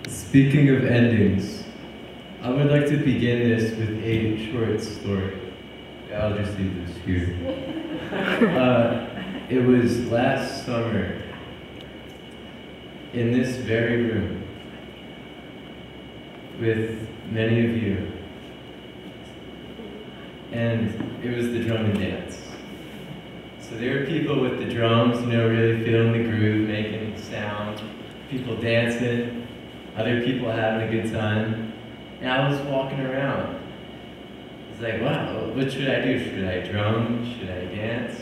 Speaking of endings, I would like to begin this with a short story. I'll just leave this here. It was last summer in this very room with many of you, and it was the drum and dance. So there were people with the drums, really feeling the groove, making sound, people dancing, other people having a good time, and I was walking around. It's like, wow, what should I do? Should I drum? Should I dance?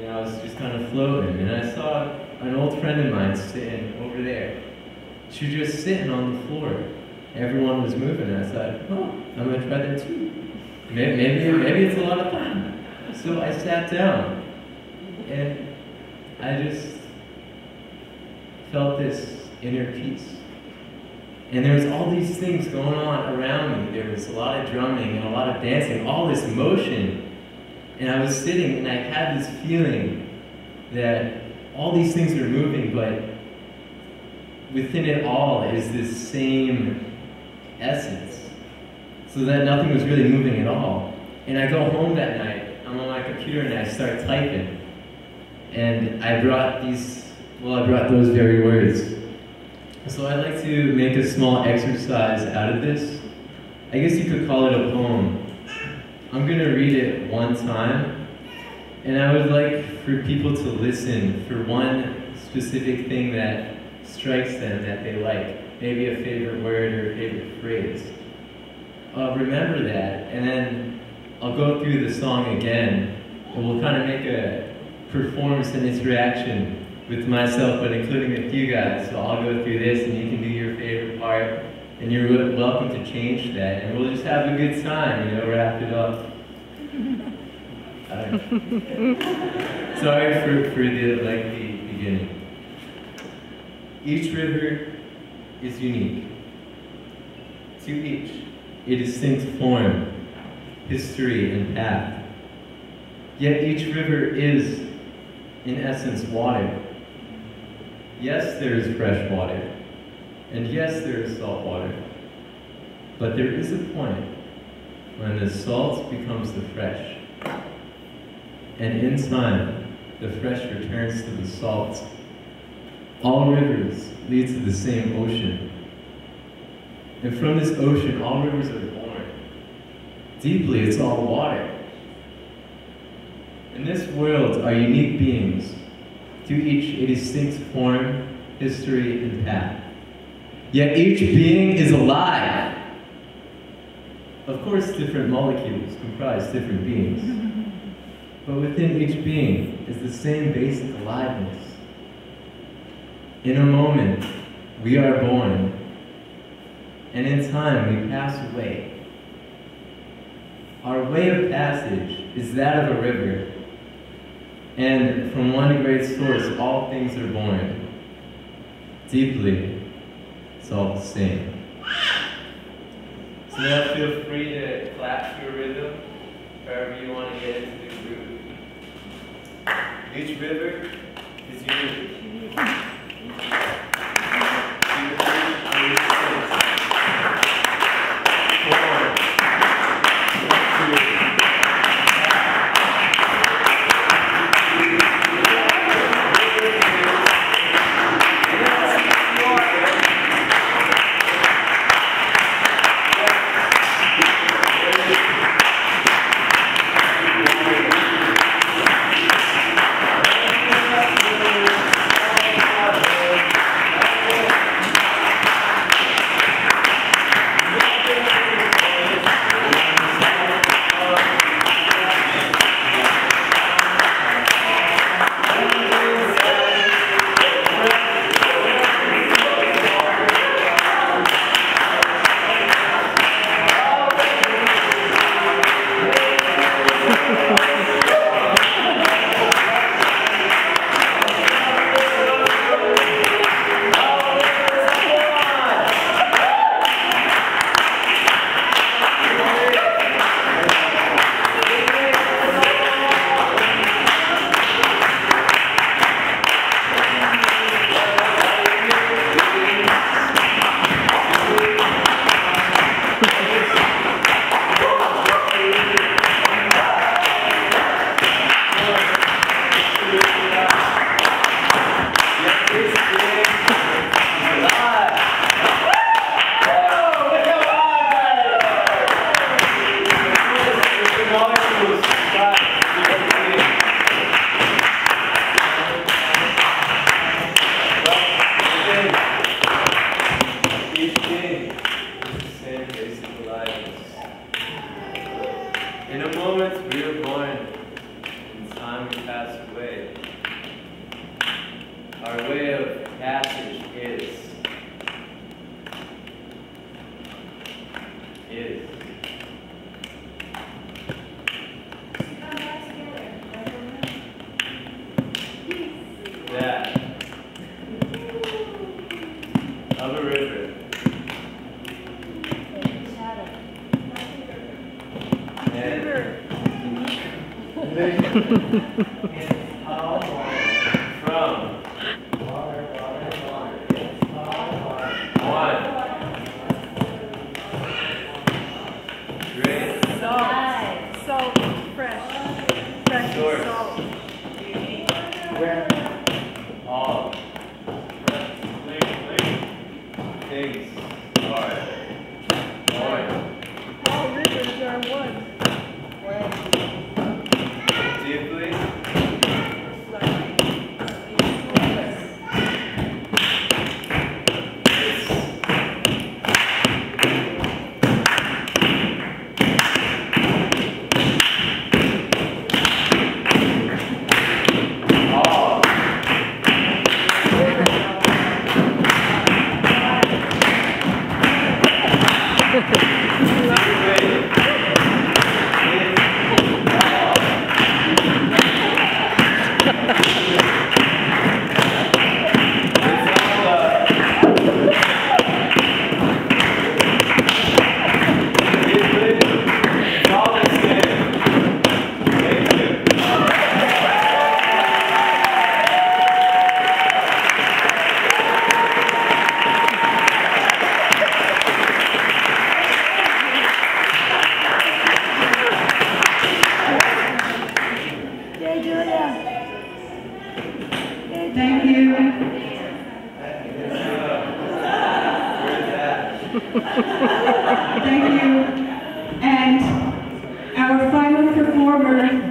I was just kind of floating, and I saw an old friend of mine sitting over there. She was just sitting on the floor. Everyone was moving, and I thought, oh, I'm gonna try that too. Maybe it's a lot of fun. So I sat down, and I just felt this inner peace. And there was all these things going on around me. There was a lot of drumming and a lot of dancing, all this motion. And I was sitting and I had this feeling that all these things are moving, but within it all is this same essence. So that nothing was really moving at all. And I go home that night, I'm on my computer and I start typing. And I brought those very words. So I'd like to make a small exercise out of this. I guess you could call it a poem. I'm going to read it one time, and I would like for people to listen for one specific thing that strikes them that they like, maybe a favorite word or a favorite phrase. Remember that, and then I'll go through the song again, and we'll kind of make a performance and interaction with myself, but including with you guys. So I'll go through this, and you can do your favorite part. And you're welcome to change that, and we'll just have a good time, wrap it up. Sorry for the lengthy beginning. Each river is unique. To each, a distinct form, history, and path. Yet each river is, in essence, water. Yes, there is fresh water. And yes, there is salt water, but there is a point when the salt becomes the fresh, and in time, the fresh returns to the salt. All rivers lead to the same ocean, and from this ocean, all rivers are born. Deeply, it's all water. In this world are unique beings, to each a distinct form, history, and path. Yet each being is alive. Of course, different molecules comprise different beings. But within each being is the same basic aliveness. In a moment, we are born, and in time, we pass away. Our way of passage is that of a river, and from one great source, all things are born. Deeply, it's all the same. So now feel free to clap to a rhythm, wherever you want to get into the groove. Each river is unique. of a river. And from one. Great. Salt, fresh Source. salt. Where all things are one. All rivers are one. Deeply. Thank you. Thank you. And our final performer